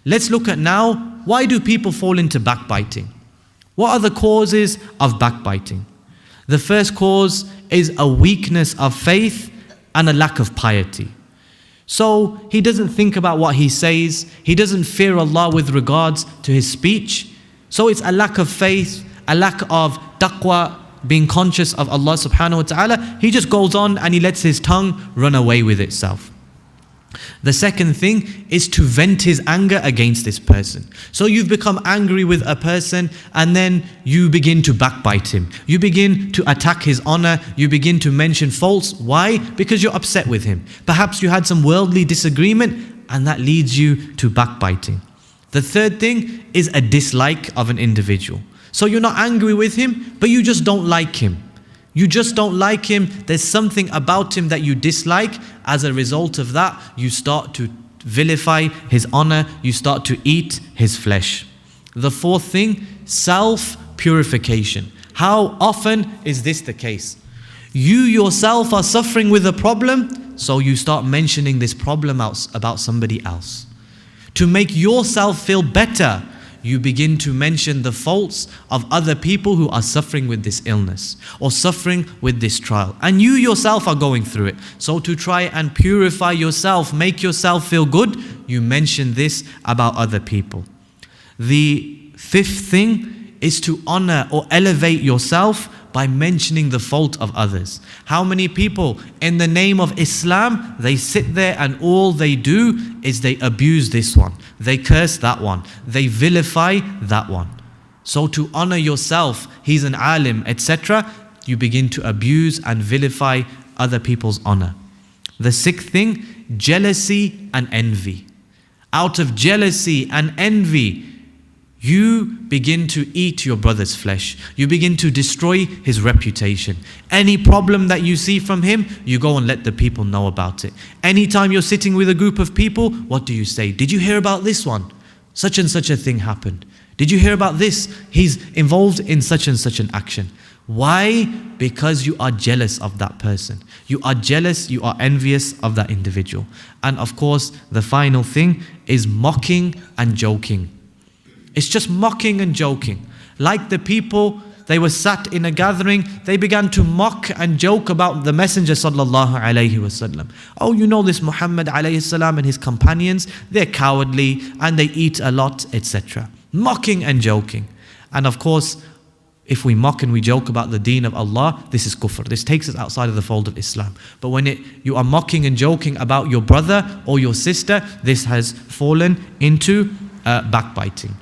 Let's look at now, why do people fall into backbiting? What are the causes of backbiting? The first cause is a weakness of faith and a lack of piety. So he doesn't think about what he says. He doesn't fear Allah with regards to his speech. So it's a lack of faith, a lack of taqwa, being conscious of Allah subhanahu wa ta'ala. He just goes on and he lets his tongue run away with itself. The second thing is to vent his anger against this person. So you've become angry with a person and then you begin to backbite him. You begin to attack his honor. You begin to mention faults. Why? Because you're upset with him. Perhaps you had some worldly disagreement and that leads you to backbiting. The third thing is a dislike of an individual. So you're not angry with him, but you just don't like him. You just don't like him. There's something about him that you dislike. As a result of that, you start to vilify his honor. You start to eat his flesh. The fourth thing, self-purification. How often is this the case? You yourself are suffering with a problem, so you start mentioning this problem about somebody else. To make yourself feel better, you begin to mention the faults of other people who are suffering with this illness or suffering with this trial. And you yourself are going through it. So to try and purify yourself, make yourself feel good, you mention this about other people. The fifth thing is to honor or elevate yourself by mentioning the fault of others. How many people in the name of Islam, they sit there and all they do is they abuse this one. They curse that one. They vilify that one. So to honor yourself, he's an alim, etc., you begin to abuse and vilify other people's honor. The sixth thing, jealousy and envy. Out of jealousy and envy, you begin to eat your brother's flesh. You begin to destroy his reputation. Any problem that you see from him, you go and let the people know about it. Anytime you're sitting with a group of people, what do you say? Did you hear about this one? Such and such a thing happened. Did you hear about this? He's involved in such and such an action. Why? Because you are jealous of that person. You are jealous, you are envious of that individual. And of course, the final thing is mocking and joking. It's just mocking and joking. Like the people, they were sat in a gathering, they began to mock and joke about the Messenger sallallahu alaihi wasallam. Oh, you know this Muhammad alayhi salam and his companions, they're cowardly and they eat a lot, etc. Mocking and joking. And of course, if we mock and we joke about the deen of Allah, this is kufr. This takes us outside of the fold of Islam. But when you are mocking and joking about your brother or your sister, this has fallen into backbiting.